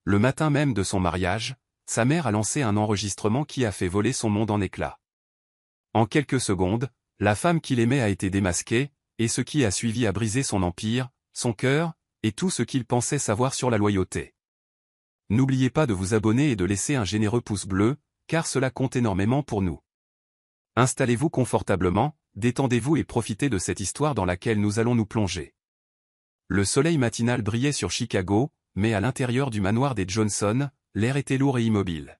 Le matin même de son mariage, sa mère a lancé un enregistrement qui a fait voler son monde en éclats. En quelques secondes, la femme qu'il aimait a été démasquée, et ce qui a suivi a brisé son empire, son cœur, et tout ce qu'il pensait savoir sur la loyauté. N'oubliez pas de vous abonner et de laisser un généreux pouce bleu, car cela compte énormément pour nous. Installez-vous confortablement, détendez-vous et profitez de cette histoire dans laquelle nous allons nous plonger. Le soleil matinal brillait sur Chicago, mais à l'intérieur du manoir des Johnson, l'air était lourd et immobile.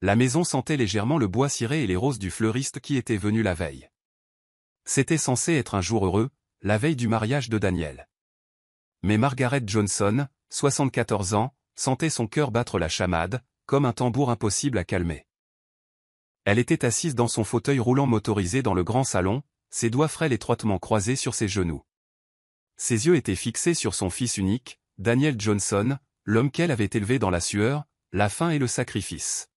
La maison sentait légèrement le bois ciré et les roses du fleuriste qui était venu la veille. C'était censé être un jour heureux, la veille du mariage de Daniel. Mais Margaret Johnson, 74 ans, sentait son cœur battre la chamade, comme un tambour impossible à calmer. Elle était assise dans son fauteuil roulant motorisé dans le grand salon, ses doigts frêles étroitement croisés sur ses genoux. Ses yeux étaient fixés sur son fils unique, Daniel Johnson, l'homme qu'elle avait élevé dans la sueur, la faim et le sacrifice.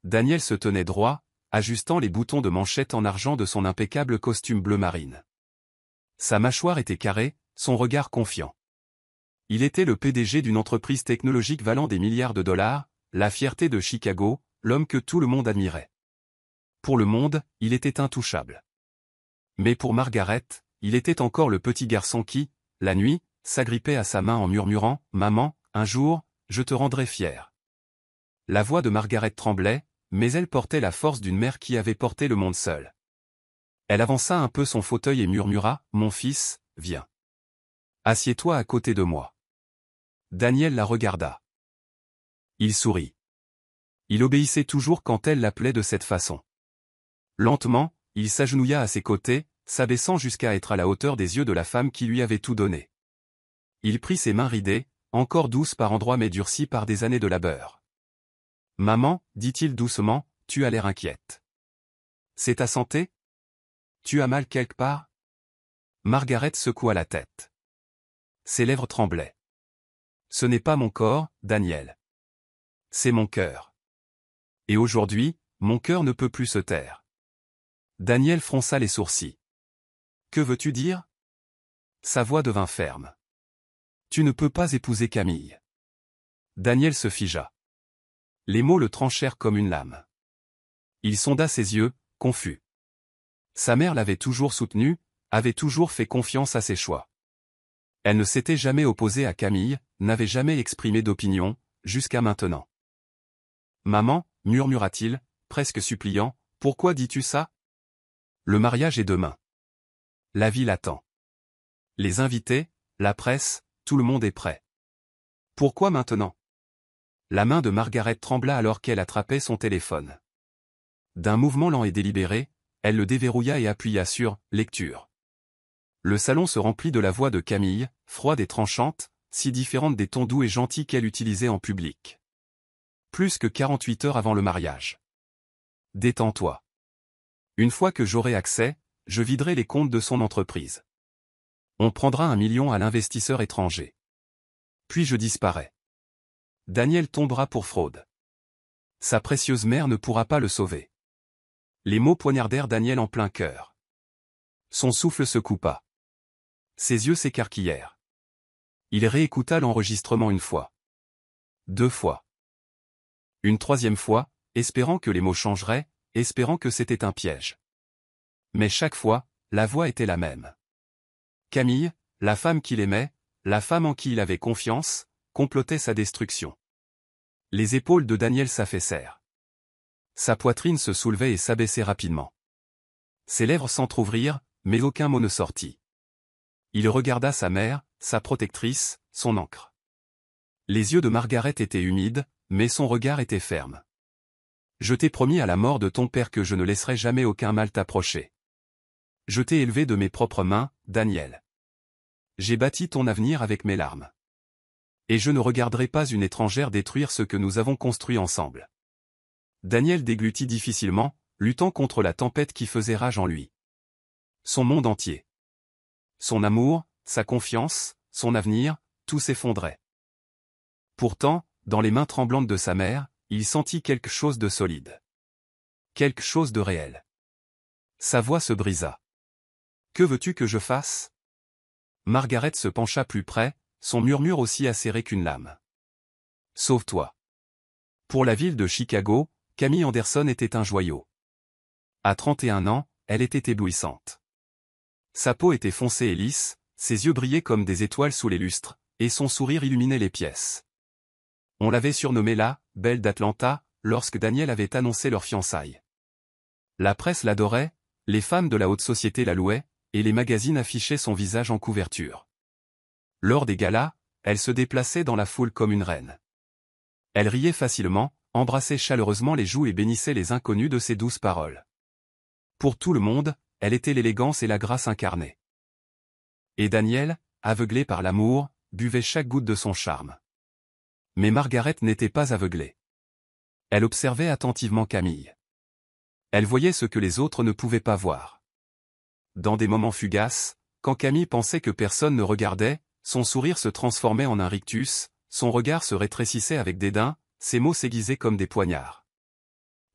Daniel se tenait droit, ajustant les boutons de manchette en argent de son impeccable costume bleu marine. Sa mâchoire était carrée, son regard confiant. Il était le PDG d'une entreprise technologique valant des milliards de dollars, la fierté de Chicago, l'homme que tout le monde admirait. Pour le monde, il était intouchable. Mais pour Margaret, il était encore le petit garçon qui, la nuit, s'agrippait à sa main en murmurant « Maman, un jour, je te rendrai fier ». La voix de Margaret tremblait, mais elle portait la force d'une mère qui avait porté le monde seule. Elle avança un peu son fauteuil et murmura « Mon fils, viens. Assieds-toi à côté de moi ». Daniel la regarda. Il sourit. Il obéissait toujours quand elle l'appelait de cette façon. Lentement, il s'agenouilla à ses côtés, s'abaissant jusqu'à être à la hauteur des yeux de la femme qui lui avait tout donné. Il prit ses mains ridées, encore douces par endroits mais durcies par des années de labeur. « Maman, dit-il doucement, tu as l'air inquiète. C'est ta santé? Tu as mal quelque part ?» Margaret secoua la tête. Ses lèvres tremblaient. « Ce n'est pas mon corps, Daniel. C'est mon cœur. Et aujourd'hui, mon cœur ne peut plus se taire. » Daniel fronça les sourcils. « Que veux-tu dire ?» Sa voix devint ferme. « Tu ne peux pas épouser Camille. » Daniel se figea. Les mots le tranchèrent comme une lame. Il sonda ses yeux, confus. Sa mère l'avait toujours soutenu, avait toujours fait confiance à ses choix. Elle ne s'était jamais opposée à Camille, n'avait jamais exprimé d'opinion, jusqu'à maintenant. « Maman, murmura-t-il, presque suppliant, pourquoi dis-tu ça? Le mariage est demain. La ville attend. Les invités, la presse, tout le monde est prêt. Pourquoi maintenant? » La main de Margaret trembla alors qu'elle attrapait son téléphone. D'un mouvement lent et délibéré, elle le déverrouilla et appuya sur « Lecture ». Le salon se remplit de la voix de Camille, froide et tranchante, si différente des tons doux et gentils qu'elle utilisait en public. Plus que 48 heures avant le mariage. « Détends-toi. Une fois que j'aurai accès, je viderai les comptes de son entreprise. On prendra 1 million à l'investisseur étranger. Puis je disparais. Daniel tombera pour fraude. Sa précieuse mère ne pourra pas le sauver. » Les mots poignardèrent Daniel en plein cœur. Son souffle se coupa. Ses yeux s'écarquillèrent. Il réécouta l'enregistrement 1 fois. 2 fois. Une 3e fois, espérant que les mots changeraient, espérant que c'était un piège. Mais chaque fois, la voix était la même. Camille, la femme qu'il aimait, la femme en qui il avait confiance, complotait sa destruction. Les épaules de Daniel s'affaissèrent. Sa poitrine se soulevait et s'abaissait rapidement. Ses lèvres s'entr'ouvrirent, mais aucun mot ne sortit. Il regarda sa mère, sa protectrice, son ancre. Les yeux de Margaret étaient humides, mais son regard était ferme. « Je t'ai promis à la mort de ton père que je ne laisserai jamais aucun mal t'approcher. Je t'ai élevé de mes propres mains, Daniel. J'ai bâti ton avenir avec mes larmes. Et je ne regarderai pas une étrangère détruire ce que nous avons construit ensemble. » Daniel déglutit difficilement, luttant contre la tempête qui faisait rage en lui. Son monde entier. Son amour, sa confiance, son avenir, tout s'effondrait. Pourtant, dans les mains tremblantes de sa mère, il sentit quelque chose de solide. Quelque chose de réel. Sa voix se brisa. « Que veux-tu que je fasse ?» Margaret se pencha plus près, son murmure aussi acéré qu'une lame. Sauve-toi. Pour la ville de Chicago, Camille Anderson était un joyau. À 31 ans, elle était éblouissante. Sa peau était foncée et lisse, ses yeux brillaient comme des étoiles sous les lustres, et son sourire illuminait les pièces. On l'avait surnommée la « Belle d'Atlanta » lorsque Daniel avait annoncé leur fiançailles. La presse l'adorait, les femmes de la haute société la louaient, et les magazines affichaient son visage en couverture. Lors des galas, elle se déplaçait dans la foule comme une reine. Elle riait facilement, embrassait chaleureusement les joues et bénissait les inconnus de ses douces paroles. Pour tout le monde, elle était l'élégance et la grâce incarnée. Et Daniel, aveuglé par l'amour, buvait chaque goutte de son charme. Mais Margaret n'était pas aveuglée. Elle observait attentivement Camille. Elle voyait ce que les autres ne pouvaient pas voir. Dans des moments fugaces, quand Camille pensait que personne ne regardait, son sourire se transformait en un rictus, son regard se rétrécissait avec dédain, ses mots s'aiguisaient comme des poignards.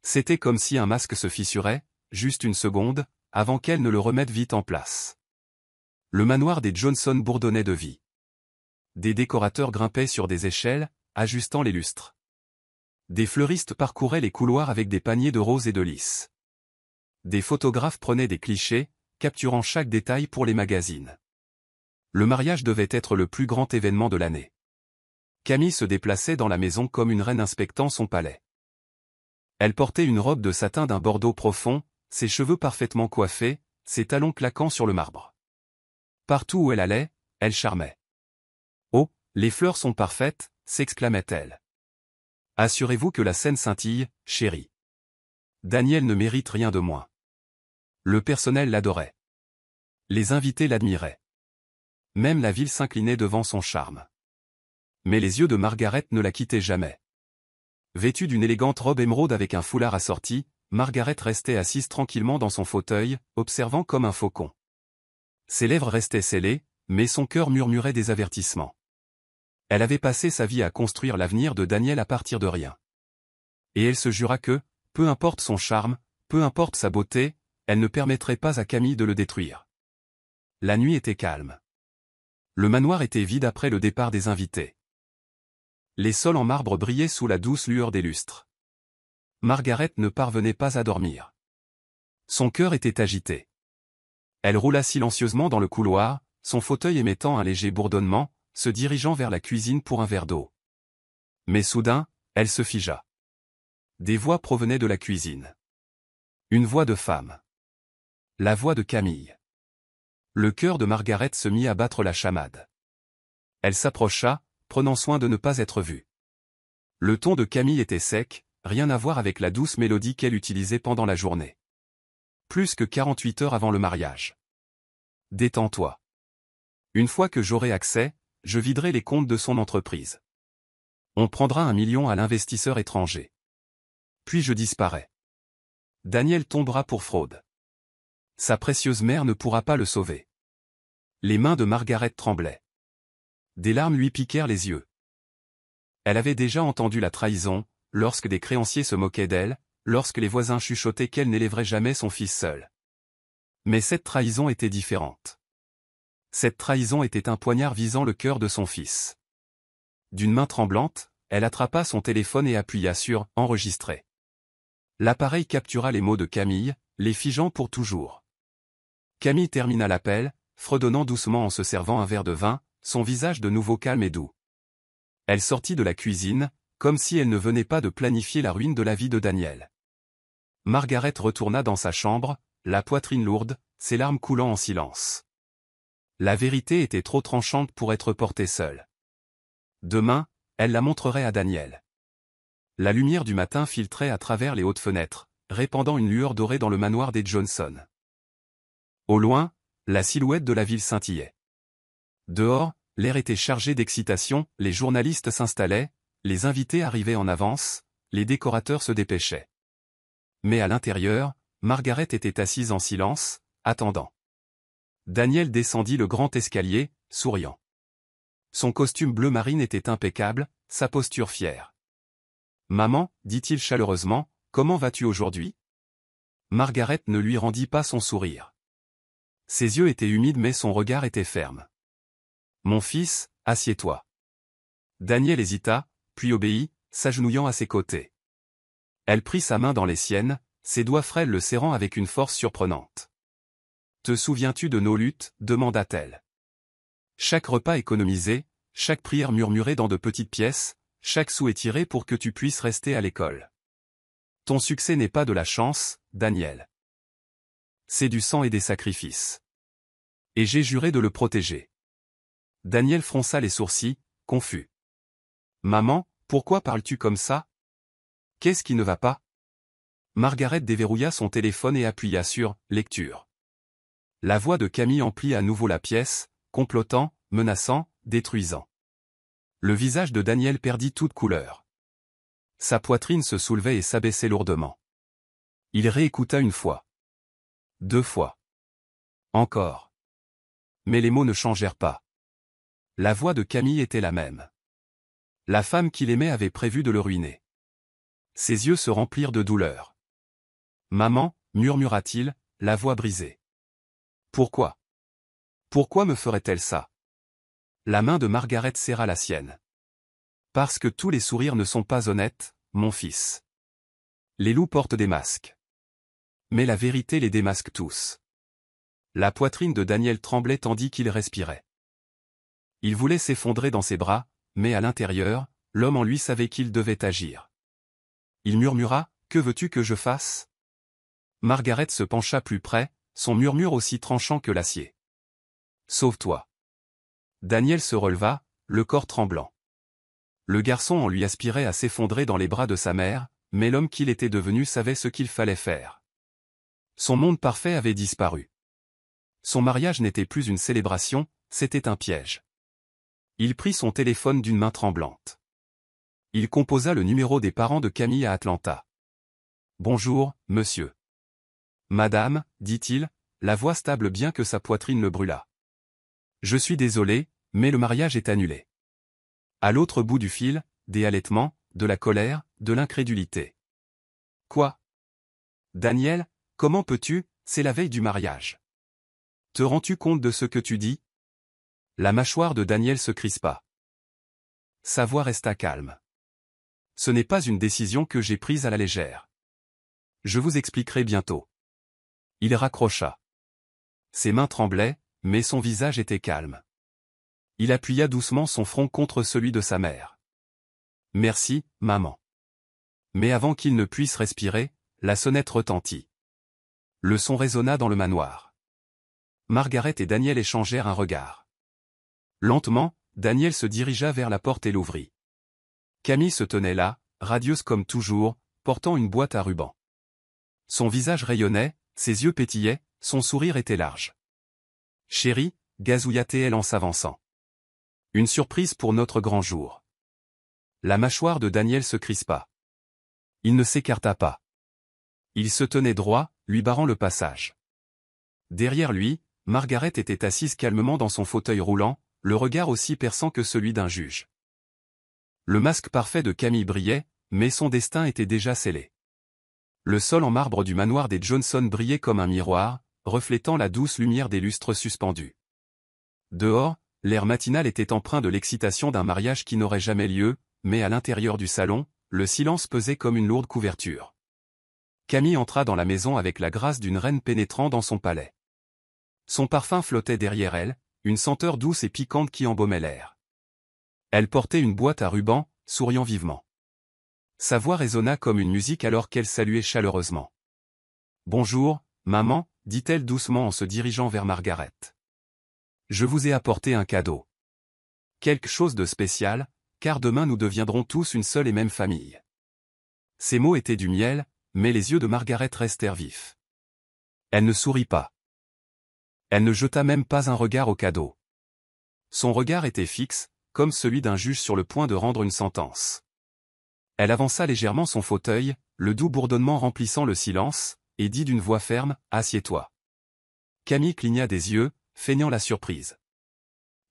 C'était comme si un masque se fissurait, juste une seconde, avant qu'elle ne le remette vite en place. Le manoir des Johnson bourdonnait de vie. Des décorateurs grimpaient sur des échelles, ajustant les lustres. Des fleuristes parcouraient les couloirs avec des paniers de roses et de lys. Des photographes prenaient des clichés, capturant chaque détail pour les magazines. Le mariage devait être le plus grand événement de l'année. Camille se déplaçait dans la maison comme une reine inspectant son palais. Elle portait une robe de satin d'un bordeaux profond, ses cheveux parfaitement coiffés, ses talons claquant sur le marbre. Partout où elle allait, elle charmait. « Oh, les fleurs sont parfaites !» s'exclamait-elle. « Assurez-vous que la scène scintille, chérie. Daniel ne mérite rien de moins. » Le personnel l'adorait. Les invités l'admiraient. Même la ville s'inclinait devant son charme. Mais les yeux de Margaret ne la quittaient jamais. Vêtue d'une élégante robe émeraude avec un foulard assorti, Margaret restait assise tranquillement dans son fauteuil, observant comme un faucon. Ses lèvres restaient scellées, mais son cœur murmurait des avertissements. Elle avait passé sa vie à construire l'avenir de Daniel à partir de rien. Et elle se jura que, peu importe son charme, peu importe sa beauté, elle ne permettrait pas à Camille de le détruire. La nuit était calme. Le manoir était vide après le départ des invités. Les sols en marbre brillaient sous la douce lueur des lustres. Margaret ne parvenait pas à dormir. Son cœur était agité. Elle roula silencieusement dans le couloir, son fauteuil émettant un léger bourdonnement, se dirigeant vers la cuisine pour un verre d'eau. Mais soudain, elle se figea. Des voix provenaient de la cuisine. Une voix de femme. La voix de Camille. Le cœur de Margaret se mit à battre la chamade. Elle s'approcha, prenant soin de ne pas être vue. Le ton de Camille était sec, rien à voir avec la douce mélodie qu'elle utilisait pendant la journée. Plus que 48 heures avant le mariage. Détends-toi. Une fois que j'aurai accès, je viderai les comptes de son entreprise. On prendra 1 million à l'investisseur étranger. Puis je disparais. Daniel tombera pour fraude. Sa précieuse mère ne pourra pas le sauver. Les mains de Margaret tremblaient. Des larmes lui piquèrent les yeux. Elle avait déjà entendu la trahison, lorsque des créanciers se moquaient d'elle, lorsque les voisins chuchotaient qu'elle n'élèverait jamais son fils seul. Mais cette trahison était différente. Cette trahison était un poignard visant le cœur de son fils. D'une main tremblante, elle attrapa son téléphone et appuya sur « Enregistrer ». L'appareil captura les mots de Camille, les figeant pour toujours. Camille termina l'appel, fredonnant doucement en se servant un verre de vin, son visage de nouveau calme et doux. Elle sortit de la cuisine, comme si elle ne venait pas de planifier la ruine de la vie de Daniel. Margaret retourna dans sa chambre, la poitrine lourde, ses larmes coulant en silence. La vérité était trop tranchante pour être portée seule. Demain, elle la montrerait à Daniel. La lumière du matin filtrait à travers les hautes fenêtres, répandant une lueur dorée dans le manoir des Johnson. Au loin, la silhouette de la ville scintillait. Dehors, l'air était chargé d'excitation, les journalistes s'installaient, les invités arrivaient en avance, les décorateurs se dépêchaient. Mais à l'intérieur, Margaret était assise en silence, attendant. Daniel descendit le grand escalier, souriant. Son costume bleu marine était impeccable, sa posture fière. « Maman, dit-il chaleureusement, comment vas-tu aujourd'hui » Margaret ne lui rendit pas son sourire. Ses yeux étaient humides mais son regard était ferme. « Mon fils, assieds-toi. » Daniel hésita, puis obéit, s'agenouillant à ses côtés. Elle prit sa main dans les siennes, ses doigts frêles le serrant avec une force surprenante. « Te souviens-tu de nos luttes » demanda-t-elle. Chaque repas économisé, chaque prière murmurée dans de petites pièces, chaque sou étiré pour que tu puisses rester à l'école. Ton succès n'est pas de la chance, Daniel. C'est du sang et des sacrifices. Et j'ai juré de le protéger. Daniel fronça les sourcils, confus. Maman, pourquoi parles-tu comme ça? Qu'est-ce qui ne va pas? Margaret déverrouilla son téléphone et appuya sur « Lecture ». La voix de Camille emplit à nouveau la pièce, complotant, menaçant, détruisant. Le visage de Daniel perdit toute couleur. Sa poitrine se soulevait et s'abaissait lourdement. Il réécouta une fois. 2 fois. Encore. Mais les mots ne changèrent pas. La voix de Camille était la même. La femme qu'il aimait avait prévu de le ruiner. Ses yeux se remplirent de douleur. « Maman » murmura-t-il, la voix brisée. « Pourquoi? Pourquoi me ferait-elle ça ?» La main de Margaret serra la sienne. « Parce que tous les sourires ne sont pas honnêtes, mon fils. Les loups portent des masques. Mais la vérité les démasque tous. » La poitrine de Daniel tremblait tandis qu'il respirait. Il voulait s'effondrer dans ses bras, mais à l'intérieur, l'homme en lui savait qu'il devait agir. Il murmura, « Que veux-tu que je fasse ?» Margaret se pencha plus près, son murmure aussi tranchant que l'acier. « Sauve-toi. » Daniel se releva, le corps tremblant. Le garçon en lui aspirait à s'effondrer dans les bras de sa mère, mais l'homme qu'il était devenu savait ce qu'il fallait faire. Son monde parfait avait disparu. Son mariage n'était plus une célébration, c'était un piège. Il prit son téléphone d'une main tremblante. Il composa le numéro des parents de Camille à Atlanta. « Bonjour, monsieur. »« Madame, » dit-il, la voix stable bien que sa poitrine le brûlât. « Je suis désolé, mais le mariage est annulé. » À l'autre bout du fil, des halètements, de la colère, de l'incrédulité. « Quoi? Daniel, comment peux-tu, c'est la veille du mariage. Te rends-tu compte de ce que tu dis ?» La mâchoire de Daniel se crispa. Sa voix resta calme. « Ce n'est pas une décision que j'ai prise à la légère. Je vous expliquerai bientôt. » Il raccrocha. Ses mains tremblaient, mais son visage était calme. Il appuya doucement son front contre celui de sa mère. « Merci, maman. » Mais avant qu'il ne puisse respirer, la sonnette retentit. Le son résonna dans le manoir. Margaret et Daniel échangèrent un regard. Lentement, Daniel se dirigea vers la porte et l'ouvrit. Camille se tenait là, radieuse comme toujours, portant une boîte à rubans. Son visage rayonnait, ses yeux pétillaient, son sourire était large. « Chérie » gazouilla-t-elle en s'avançant. « Une surprise pour notre grand jour. » La mâchoire de Daniel se crispa. Il ne s'écarta pas. Il se tenait droit, lui barrant le passage. Derrière lui, Margaret était assise calmement dans son fauteuil roulant, le regard aussi perçant que celui d'un juge. Le masque parfait de Camille brillait, mais son destin était déjà scellé. Le sol en marbre du manoir des Johnson brillait comme un miroir, reflétant la douce lumière des lustres suspendus. Dehors, l'air matinal était empreint de l'excitation d'un mariage qui n'aurait jamais lieu, mais à l'intérieur du salon, le silence pesait comme une lourde couverture. Camille entra dans la maison avec la grâce d'une reine pénétrant dans son palais. Son parfum flottait derrière elle, une senteur douce et piquante qui embaumait l'air. Elle portait une boîte à rubans, souriant vivement. Sa voix résonna comme une musique alors qu'elle saluait chaleureusement. « Bonjour, maman » dit-elle doucement en se dirigeant vers Margaret. « Je vous ai apporté un cadeau. Quelque chose de spécial, car demain nous deviendrons tous une seule et même famille. » Ces mots étaient du miel, mais les yeux de Margaret restèrent vifs. Elle ne sourit pas. Elle ne jeta même pas un regard au cadeau. Son regard était fixe, comme celui d'un juge sur le point de rendre une sentence. Elle avança légèrement son fauteuil, le doux bourdonnement remplissant le silence, et dit d'une voix ferme, « Assieds-toi. » Camille cligna des yeux, feignant la surprise.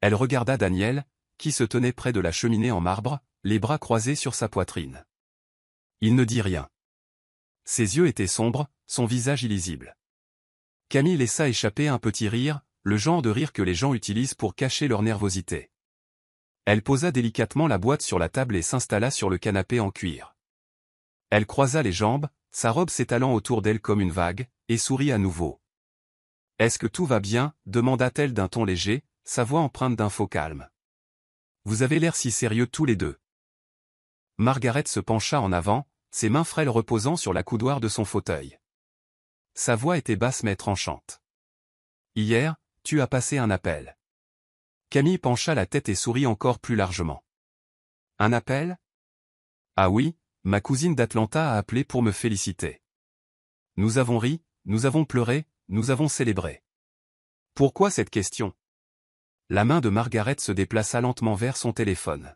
Elle regarda Daniel, qui se tenait près de la cheminée en marbre, les bras croisés sur sa poitrine. Il ne dit rien. Ses yeux étaient sombres, son visage illisible. Camille laissa échapper un petit rire, le genre de rire que les gens utilisent pour cacher leur nervosité. Elle posa délicatement la boîte sur la table et s'installa sur le canapé en cuir. Elle croisa les jambes, sa robe s'étalant autour d'elle comme une vague, et sourit à nouveau. « Est-ce que tout va bien ?» demanda-t-elle d'un ton léger, sa voix empreinte d'un faux calme. « Vous avez l'air si sérieux tous les deux. » Margaret se pencha en avant, ses mains frêles reposant sur la coudoir de son fauteuil. Sa voix était basse mais tranchante. « Hier, tu as passé un appel. » Camille pencha la tête et sourit encore plus largement. « Un appel ? » ?»« Ah oui, ma cousine d'Atlanta a appelé pour me féliciter. Nous avons ri, nous avons pleuré, nous avons célébré. » Pourquoi cette question ? La main de Margaret se déplaça lentement vers son téléphone.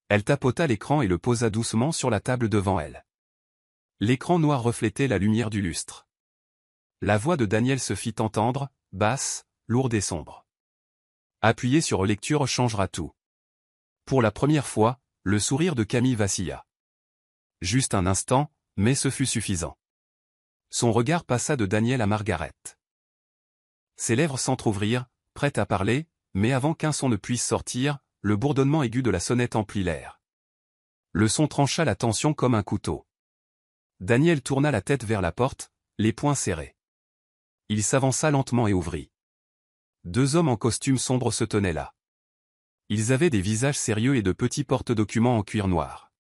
Elle tapota l'écran et le posa doucement sur la table devant elle. L'écran noir reflétait la lumière du lustre. La voix de Daniel se fit entendre, basse, lourde et sombre. Appuyer sur relecture changera tout. Pour la première fois, le sourire de Camille vacilla. Juste un instant, mais ce fut suffisant. Son regard passa de Daniel à Margaret. Ses lèvres s'entr'ouvrirent, prêtes à parler, mais avant qu'un son ne puisse sortir, le bourdonnement aigu de la sonnette emplit l'air. Le son trancha la tension comme un couteau. Daniel tourna la tête vers la porte, les poings serrés. Il s'avança lentement et ouvrit. Deux hommes en costume sombre se tenaient là. Ils avaient des visages sérieux et de petits porte-documents en cuir noir.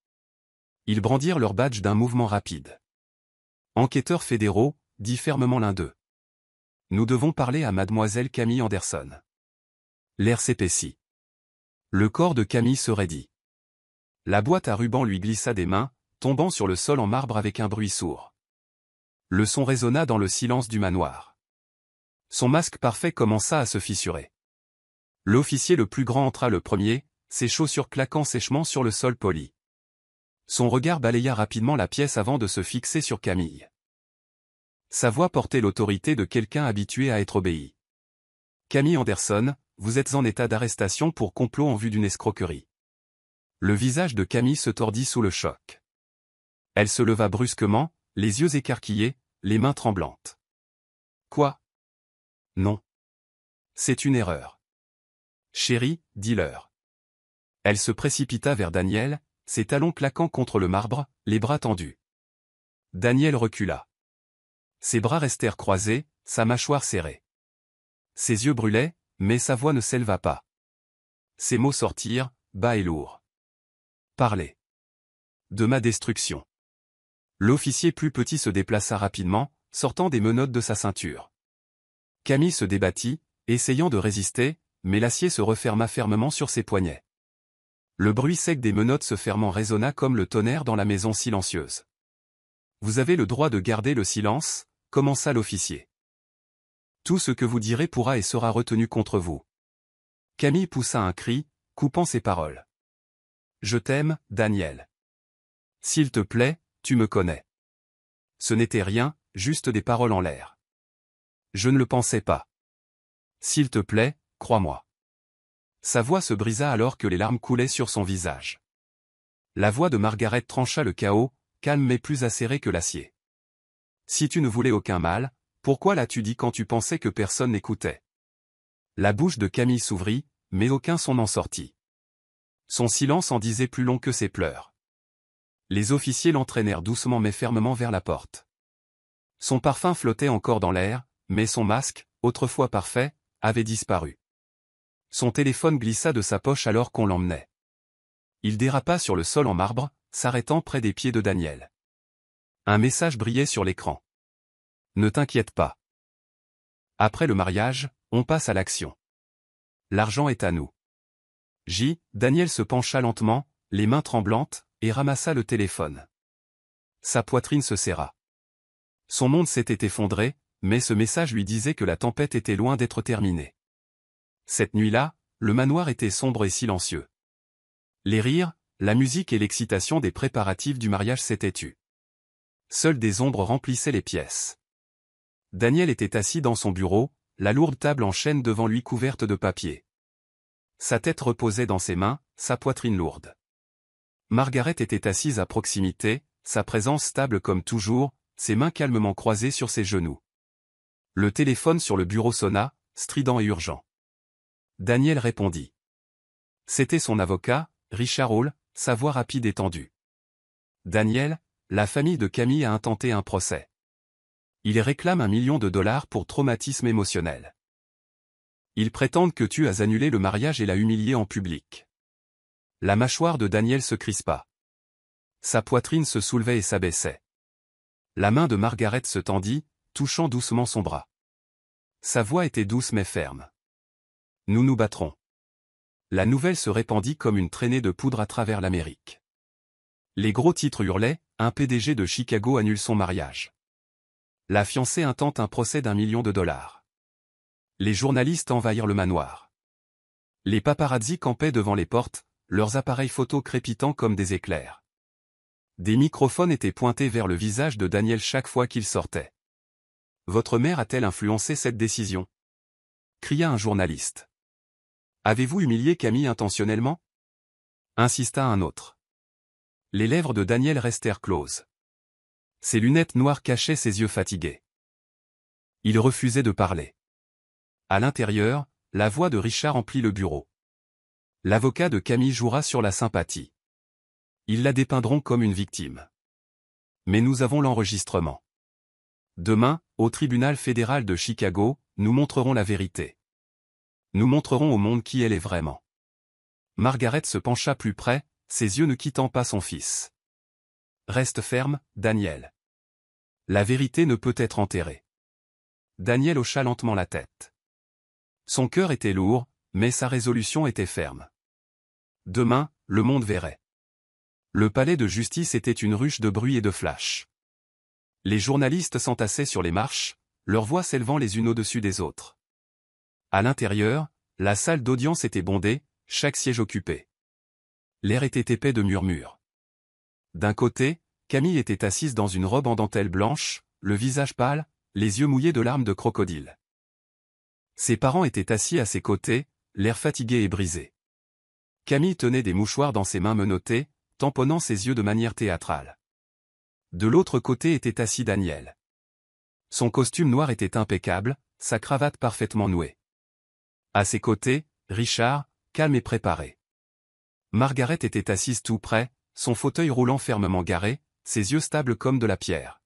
Ils brandirent leur badge d'un mouvement rapide. « Enquêteurs fédéraux », dit fermement l'un d'eux. « Nous devons parler à mademoiselle Camille Anderson. » L'air s'épaissit. Le corps de Camille se raidit. La boîte à ruban lui glissa des mains, tombant sur le sol en marbre avec un bruit sourd. Le son résonna dans le silence du manoir. Son masque parfait commença à se fissurer. L'officier le plus grand entra le premier, ses chaussures claquant sèchement sur le sol poli. Son regard balaya rapidement la pièce avant de se fixer sur Camille. Sa voix portait l'autorité de quelqu'un habitué à être obéi. « Camille Anderson, vous êtes en état d'arrestation pour complot en vue d'une escroquerie. » Le visage de Camille se tordit sous le choc. Elle se leva brusquement, les yeux écarquillés, les mains tremblantes. « Quoi ? Non. C'est une erreur. » « Chérie, dis-leur. » Elle se précipita vers Daniel, ses talons claquant contre le marbre, les bras tendus. Daniel recula. Ses bras restèrent croisés, sa mâchoire serrée. Ses yeux brûlaient, mais sa voix ne s'éleva pas. Ses mots sortirent, bas et lourds. « Parlez. De ma destruction. » L'officier plus petit se déplaça rapidement, sortant des menottes de sa ceinture. Camille se débattit, essayant de résister, mais l'acier se referma fermement sur ses poignets. Le bruit sec des menottes se fermant résonna comme le tonnerre dans la maison silencieuse. « Vous avez le droit de garder le silence », commença l'officier. « Tout ce que vous direz pourra et sera retenu contre vous. » Camille poussa un cri, coupant ses paroles. « Je t'aime, Daniel. S'il te plaît, tu me connais. » Ce n'était rien, juste des paroles en l'air. Je ne le pensais pas. S'il te plaît, crois-moi. Sa voix se brisa alors que les larmes coulaient sur son visage. La voix de Margaret trancha le chaos, calme mais plus acéré que l'acier. Si tu ne voulais aucun mal, pourquoi l'as-tu dit quand tu pensais que personne n'écoutait ? La bouche de Camille s'ouvrit, mais aucun son n'en sortit. Son silence en disait plus long que ses pleurs. Les officiers l'entraînèrent doucement mais fermement vers la porte. Son parfum flottait encore dans l'air, mais son masque, autrefois parfait, avait disparu. Son téléphone glissa de sa poche alors qu'on l'emmenait. Il dérapa sur le sol en marbre, s'arrêtant près des pieds de Daniel. Un message brillait sur l'écran. « Ne t'inquiète pas. Après le mariage, on passe à l'action. L'argent est à nous. » Daniel se pencha lentement, les mains tremblantes, et ramassa le téléphone. Sa poitrine se serra. Son monde s'était effondré, mais ce message lui disait que la tempête était loin d'être terminée. Cette nuit-là, le manoir était sombre et silencieux. Les rires, la musique et l'excitation des préparatifs du mariage s'étaient tus. Seules des ombres remplissaient les pièces. Daniel était assis dans son bureau, la lourde table en chêne devant lui couverte de papier. Sa tête reposait dans ses mains, sa poitrine lourde. Margaret était assise à proximité, sa présence stable comme toujours, ses mains calmement croisées sur ses genoux. Le téléphone sur le bureau sonna, strident et urgent. Daniel répondit. C'était son avocat, Richard Hall, sa voix rapide et tendue. Daniel, la famille de Camille a intenté un procès. Ils réclament $1 million pour traumatisme émotionnel. Ils prétendent que tu as annulé le mariage et l'as humilié en public. La mâchoire de Daniel se crispa. Sa poitrine se soulevait et s'abaissait. La main de Margaret se tendit, touchant doucement son bras. Sa voix était douce mais ferme. Nous nous battrons. La nouvelle se répandit comme une traînée de poudre à travers l'Amérique. Les gros titres hurlaient, un PDG de Chicago annule son mariage. La fiancée intente un procès d'1 million. Les journalistes envahirent le manoir. Les paparazzis campaient devant les portes, leurs appareils photo crépitant comme des éclairs. Des microphones étaient pointés vers le visage de Daniel chaque fois qu'il sortait. « Votre mère a-t-elle influencé cette décision ?» cria un journaliste. « Avez-vous humilié Camille intentionnellement ?» insista un autre. Les lèvres de Daniel restèrent closes. Ses lunettes noires cachaient ses yeux fatigués. Il refusait de parler. À l'intérieur, la voix de Richard emplit le bureau. L'avocat de Camille jouera sur la sympathie. Ils la dépeindront comme une victime. Mais nous avons l'enregistrement. Demain, au tribunal fédéral de Chicago, nous montrerons la vérité. Nous montrerons au monde qui elle est vraiment. Margaret se pencha plus près, ses yeux ne quittant pas son fils. Reste ferme, Daniel. La vérité ne peut être enterrée. Daniel hocha lentement la tête. Son cœur était lourd, mais sa résolution était ferme. Demain, le monde verrait. Le palais de justice était une ruche de bruit et de flash. Les journalistes s'entassaient sur les marches, leurs voix s'élevant les unes au-dessus des autres. À l'intérieur, la salle d'audience était bondée, chaque siège occupé. L'air était épais de murmures. D'un côté, Camille était assise dans une robe en dentelle blanche, le visage pâle, les yeux mouillés de larmes de crocodile. Ses parents étaient assis à ses côtés, l'air fatigué et brisé. Camille tenait des mouchoirs dans ses mains menottées, tamponnant ses yeux de manière théâtrale. De l'autre côté était assis Daniel. Son costume noir était impeccable, sa cravate parfaitement nouée. À ses côtés, Richard, calme et préparé. Margaret était assise tout près, son fauteuil roulant fermement garé, ses yeux stables comme de la pierre.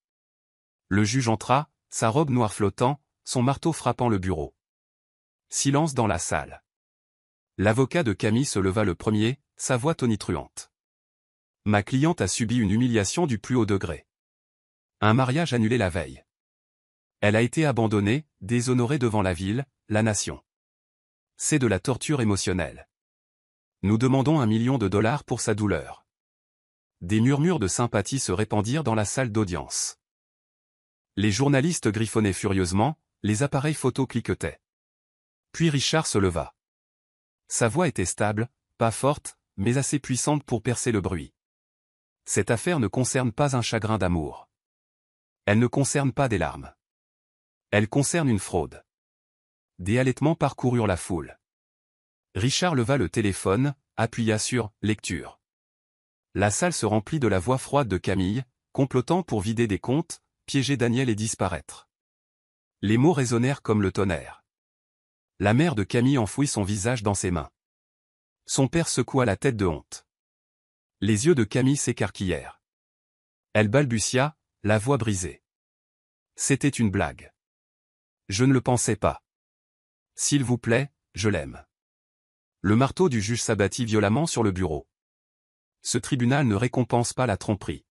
Le juge entra, sa robe noire flottant, son marteau frappant le bureau. Silence dans la salle. L'avocat de Camille se leva le premier, sa voix tonitruante. Ma cliente a subi une humiliation du plus haut degré. Un mariage annulé la veille. Elle a été abandonnée, déshonorée devant la ville, la nation. C'est de la torture émotionnelle. Nous demandons $1 million pour sa douleur. Des murmures de sympathie se répandirent dans la salle d'audience. Les journalistes griffonnaient furieusement, les appareils photo cliquetaient. Puis Richard se leva. Sa voix était stable, pas forte, mais assez puissante pour percer le bruit. Cette affaire ne concerne pas un chagrin d'amour. Elle ne concerne pas des larmes. Elle concerne une fraude. Des halètements parcoururent la foule. Richard leva le téléphone, appuya sur « Lecture ». La salle se remplit de la voix froide de Camille, complotant pour vider des comptes, piéger Daniel et disparaître. Les mots résonnèrent comme le tonnerre. La mère de Camille enfouit son visage dans ses mains. Son père secoua la tête de honte. Les yeux de Camille s'écarquillèrent. Elle balbutia, la voix brisée. C'était une blague. Je ne le pensais pas. S'il vous plaît, je l'aime. Le marteau du juge s'abattit violemment sur le bureau. Ce tribunal ne récompense pas la tromperie.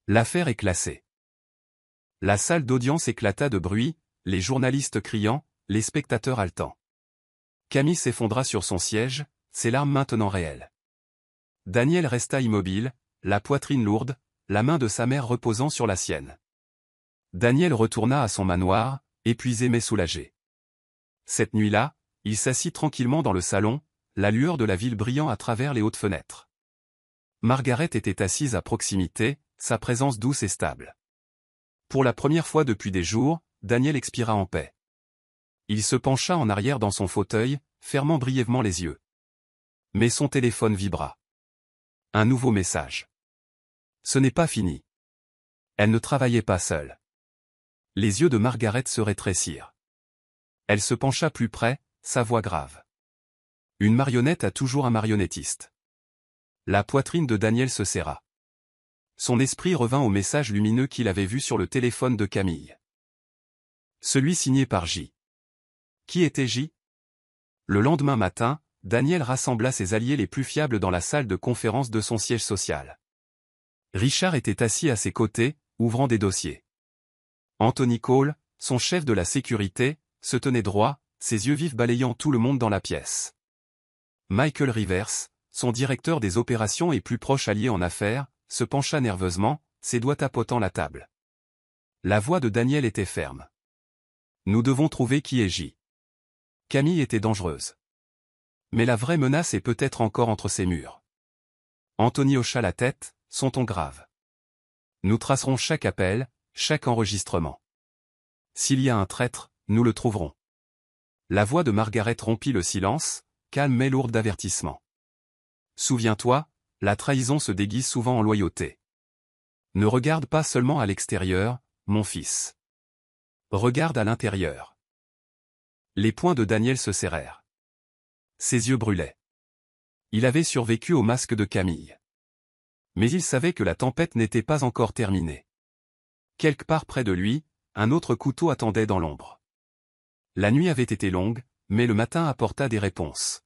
L'affaire est classée. La salle d'audience éclata de bruit, les journalistes criant, les spectateurs haletants. Camille s'effondra sur son siège, ses larmes maintenant réelles. Daniel resta immobile, la poitrine lourde, la main de sa mère reposant sur la sienne. Daniel retourna à son manoir, épuisé mais soulagé. Cette nuit-là, il s'assit tranquillement dans le salon, la lueur de la ville brillant à travers les hautes fenêtres. Margaret était assise à proximité, sa présence douce et stable. Pour la première fois depuis des jours, Daniel expira en paix. Il se pencha en arrière dans son fauteuil, fermant brièvement les yeux. Mais son téléphone vibra. Un nouveau message. Ce n'est pas fini. Elle ne travaillait pas seule. Les yeux de Margaret se rétrécirent. Elle se pencha plus près, sa voix grave. Une marionnette a toujours un marionnettiste. La poitrine de Daniel se serra. Son esprit revint au message lumineux qu'il avait vu sur le téléphone de Camille. Celui signé par J. Qui était J? Le lendemain matin, Daniel rassembla ses alliés les plus fiables dans la salle de conférence de son siège social. Richard était assis à ses côtés, ouvrant des dossiers. Anthony Cole, son chef de la sécurité, se tenait droit, ses yeux vifs balayant tout le monde dans la pièce. Michael Rivers, son directeur des opérations et plus proche allié en affaires, se pencha nerveusement, ses doigts tapotant la table. La voix de Daniel était ferme. Nous devons trouver qui est J. Camille était dangereuse. Mais la vraie menace est peut-être encore entre ces murs. Anthony hocha la tête, son ton grave. Nous tracerons chaque appel, chaque enregistrement. S'il y a un traître, nous le trouverons. La voix de Margaret rompit le silence, calme mais lourde d'avertissement. Souviens-toi, la trahison se déguise souvent en loyauté. Ne regarde pas seulement à l'extérieur, mon fils. Regarde à l'intérieur. Les poings de Daniel se serrèrent. Ses yeux brûlaient. Il avait survécu au masque de Camille. Mais il savait que la tempête n'était pas encore terminée. Quelque part près de lui, un autre couteau attendait dans l'ombre. La nuit avait été longue, mais le matin apporta des réponses.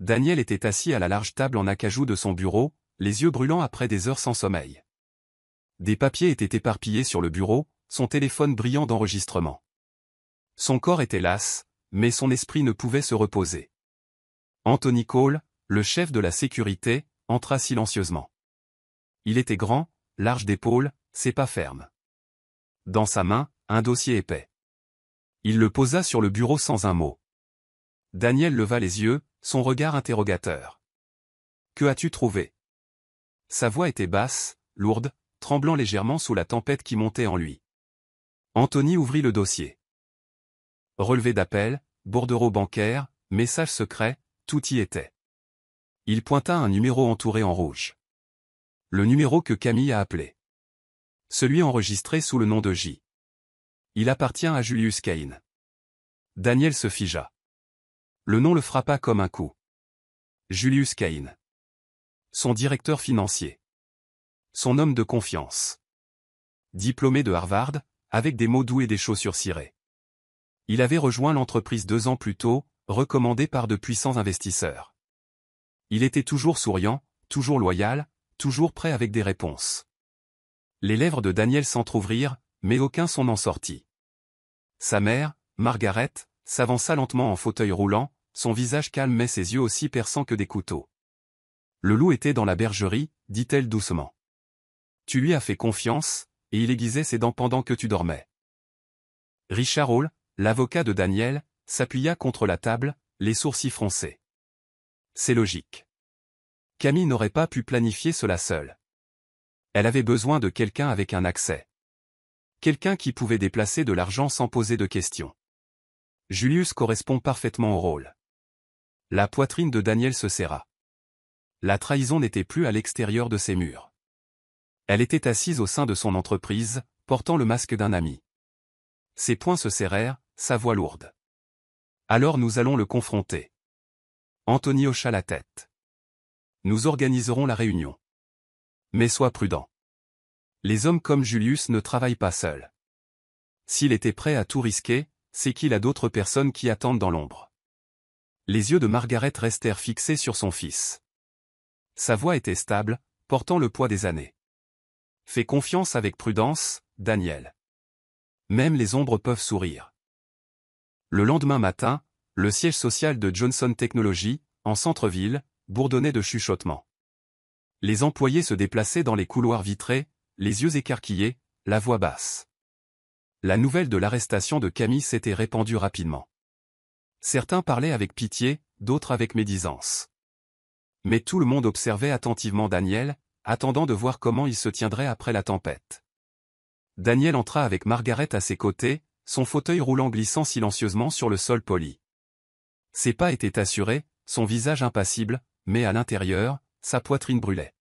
Daniel était assis à la large table en acajou de son bureau, les yeux brûlants après des heures sans sommeil. Des papiers étaient éparpillés sur le bureau, son téléphone brillant d'enregistrement. Son corps était las, mais son esprit ne pouvait se reposer. Anthony Cole, le chef de la sécurité, entra silencieusement. Il était grand, large d'épaules, ses pas fermes. Dans sa main, un dossier épais. Il le posa sur le bureau sans un mot. Daniel leva les yeux, son regard interrogateur. Que as-tu trouvé? Sa voix était basse, lourde, tremblant légèrement sous la tempête qui montait en lui. Anthony ouvrit le dossier. Relevé d'appel, bordereau bancaire, message secret, tout y était. Il pointa un numéro entouré en rouge. Le numéro que Camille a appelé. Celui enregistré sous le nom de J. Il appartient à Julius Kane. Daniel se figea. Le nom le frappa comme un coup. Julius Kane. Son directeur financier. Son homme de confiance. Diplômé de Harvard, avec des mots doux et des chaussures cirées. Il avait rejoint l'entreprise 2 ans plus tôt, recommandé par de puissants investisseurs. Il était toujours souriant, toujours loyal, toujours prêt avec des réponses. Les lèvres de Daniel s'entr'ouvrirent, mais aucun son n'en sortit. Sa mère, Margaret, s'avança lentement en fauteuil roulant, son visage calme mais ses yeux aussi perçants que des couteaux. Le loup était dans la bergerie, dit-elle doucement. Tu lui as fait confiance, et il aiguisait ses dents pendant que tu dormais. Richard Hall, l'avocat de Daniel, s'appuya contre la table, les sourcils froncés. C'est logique. Camille n'aurait pas pu planifier cela seule. Elle avait besoin de quelqu'un avec un accès. Quelqu'un qui pouvait déplacer de l'argent sans poser de questions. Julius correspond parfaitement au rôle. La poitrine de Daniel se serra. La trahison n'était plus à l'extérieur de ses murs. Elle était assise au sein de son entreprise, portant le masque d'un ami. Ses poings se serrèrent, sa voix lourde. Alors nous allons le confronter. Anthony hocha la tête. Nous organiserons la réunion. Mais sois prudent. Les hommes comme Julius ne travaillent pas seuls. S'il était prêt à tout risquer, c'est qu'il a d'autres personnes qui attendent dans l'ombre. Les yeux de Margaret restèrent fixés sur son fils. Sa voix était stable, portant le poids des années. Fais confiance avec prudence, Daniel. Même les ombres peuvent sourire. Le lendemain matin, le siège social de Johnson Technology, en centre-ville, bourdonnait de chuchotements. Les employés se déplaçaient dans les couloirs vitrés, les yeux écarquillés, la voix basse. La nouvelle de l'arrestation de Camille s'était répandue rapidement. Certains parlaient avec pitié, d'autres avec médisance. Mais tout le monde observait attentivement Daniel, attendant de voir comment il se tiendrait après la tempête. Daniel entra avec Margaret à ses côtés, son fauteuil roulant glissant silencieusement sur le sol poli. Ses pas étaient assurés, son visage impassible, mais à l'intérieur, sa poitrine brûlait.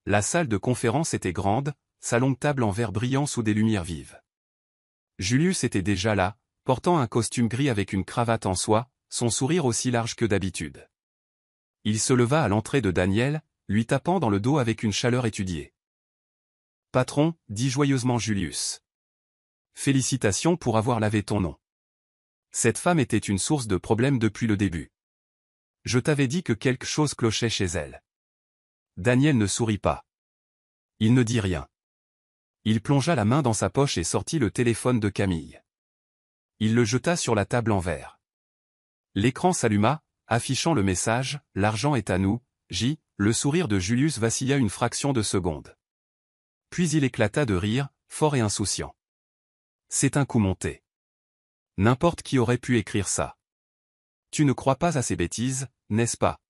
La salle de conférence était grande, sa longue table en verre brillant sous des lumières vives. Julius était déjà là, portant un costume gris avec une cravate en soie, son sourire aussi large que d'habitude. Il se leva à l'entrée de Daniel, lui tapant dans le dos avec une chaleur étudiée. « Patron, dit joyeusement Julius. Félicitations pour avoir lavé ton nom. Cette femme était une source de problèmes depuis le début. Je t'avais dit que quelque chose clochait chez elle. » Daniel ne sourit pas. Il ne dit rien. Il plongea la main dans sa poche et sortit le téléphone de Camille. Il le jeta sur la table en verre. L'écran s'alluma, affichant le message « L'argent est à nous, J ». Le sourire de Julius vacilla une fraction de seconde. Puis il éclata de rire, fort et insouciant. C'est un coup monté. N'importe qui aurait pu écrire ça. Tu ne crois pas à ces bêtises, n'est-ce pas?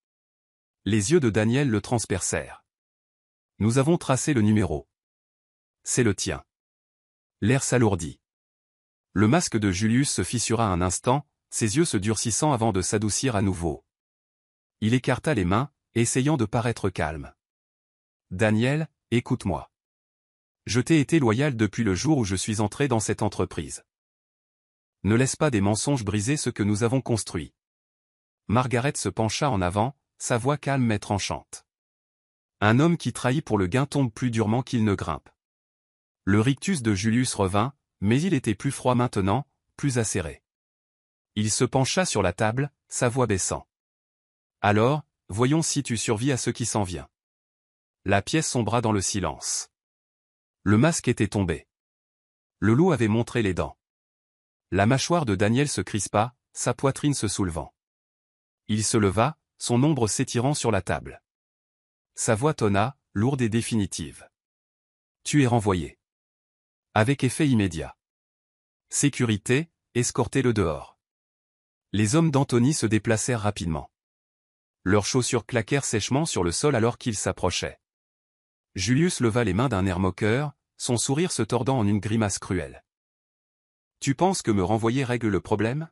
Les yeux de Daniel le transpercèrent. Nous avons tracé le numéro. C'est le tien. L'air s'alourdit. Le masque de Julius se fissura un instant, ses yeux se durcissant avant de s'adoucir à nouveau. Il écarta les mains, essayant de paraître calme. Daniel, écoute-moi. Je t'ai été loyal depuis le jour où je suis entré dans cette entreprise. Ne laisse pas des mensonges briser ce que nous avons construit. Margaret se pencha en avant, sa voix calme mais tranchante. Un homme qui trahit pour le gain tombe plus durement qu'il ne grimpe. Le rictus de Julius revint, mais il était plus froid maintenant, plus acéré. Il se pencha sur la table, sa voix baissant. Alors, voyons si tu survis à ce qui s'en vient. La pièce sombra dans le silence. Le masque était tombé. Le loup avait montré les dents. La mâchoire de Daniel se crispa, sa poitrine se soulevant. Il se leva, son ombre s'étirant sur la table. Sa voix tonna, lourde et définitive. Tu es renvoyé. Avec effet immédiat. Sécurité, escortez-le dehors. Les hommes d'Anthony se déplacèrent rapidement. Leurs chaussures claquèrent sèchement sur le sol alors qu'ils s'approchaient. Julius leva les mains d'un air moqueur, son sourire se tordant en une grimace cruelle. Tu penses que me renvoyer règle le problème?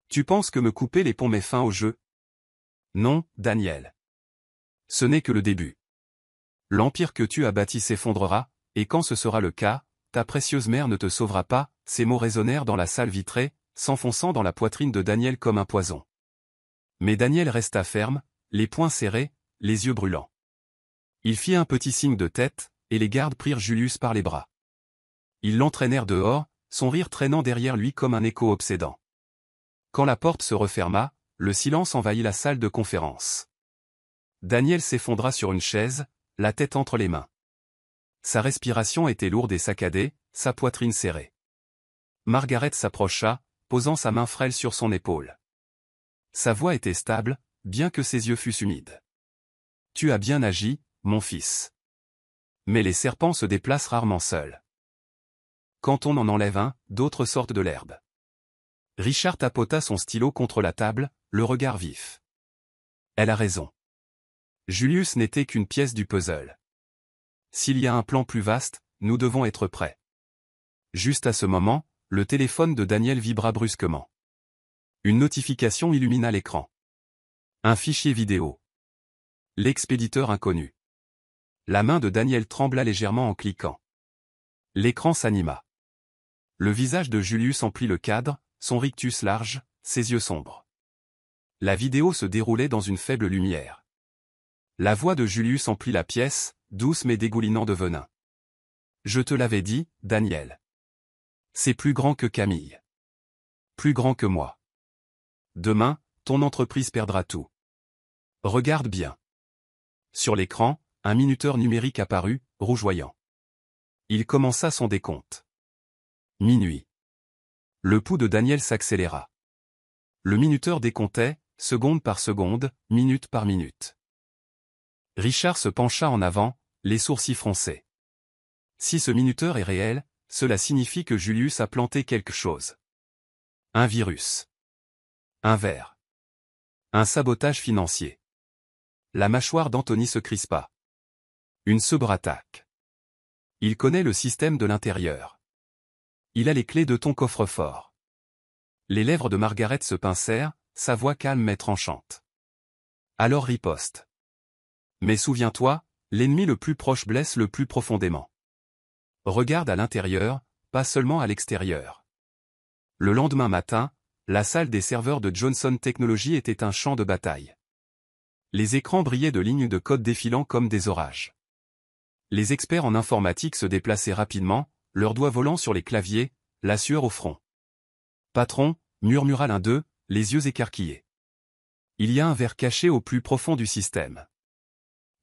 Tu penses que me couper les ponts met fin au jeu? Non, Daniel. Ce n'est que le début. L'empire que tu as bâti s'effondrera, et quand ce sera le cas, ta précieuse mère ne te sauvera pas. Ces mots résonnèrent dans la salle vitrée, s'enfonçant dans la poitrine de Daniel comme un poison. Mais Daniel resta ferme, les poings serrés, les yeux brûlants. Il fit un petit signe de tête, et les gardes prirent Julius par les bras. Ils l'entraînèrent dehors, son rire traînant derrière lui comme un écho obsédant. Quand la porte se referma, le silence envahit la salle de conférence. Daniel s'effondra sur une chaise, la tête entre les mains. Sa respiration était lourde et saccadée, sa poitrine serrée. Margaret s'approcha, posant sa main frêle sur son épaule. Sa voix était stable, bien que ses yeux fussent humides. « Tu as bien agi, mon fils. Mais les serpents se déplacent rarement seuls. Quand on en enlève un, d'autres sortent de l'herbe. » Richard tapota son stylo contre la table, le regard vif. Elle a raison. Julius n'était qu'une pièce du puzzle. S'il y a un plan plus vaste, nous devons être prêts. Juste à ce moment, le téléphone de Daniel vibra brusquement. Une notification illumina l'écran. Un fichier vidéo. L'expéditeur inconnu. La main de Daniel trembla légèrement en cliquant. L'écran s'anima. Le visage de Julius emplit le cadre, son rictus large, ses yeux sombres. La vidéo se déroulait dans une faible lumière. La voix de Julius emplit la pièce, douce mais dégoulinant de venin. Je te l'avais dit, Daniel. C'est plus grand que Camille. Plus grand que moi. Demain, ton entreprise perdra tout. Regarde bien. Sur l'écran, un minuteur numérique apparut, rougeoyant. Il commença son décompte. Minuit. Le pouls de Daniel s'accéléra. Le minuteur décomptait, seconde par seconde, minute par minute. Richard se pencha en avant, les sourcils froncés. Si ce minuteur est réel, cela signifie que Julius a planté quelque chose. Un virus. Un ver. Un sabotage financier. La mâchoire d'Anthony se crispa. Une cyberattaque. Il connaît le système de l'intérieur. Il a les clés de ton coffre-fort. Les lèvres de Margaret se pincèrent, sa voix calme mais tranchante. Alors riposte. Mais souviens-toi, l'ennemi le plus proche blesse le plus profondément. Regarde à l'intérieur, pas seulement à l'extérieur. Le lendemain matin, la salle des serveurs de Johnson Technology était un champ de bataille. Les écrans brillaient de lignes de code défilant comme des orages. Les experts en informatique se déplaçaient rapidement, leurs doigts volant sur les claviers, la sueur au front. « Patron », murmura l'un d'eux, les yeux écarquillés. « Il y a un verre caché au plus profond du système.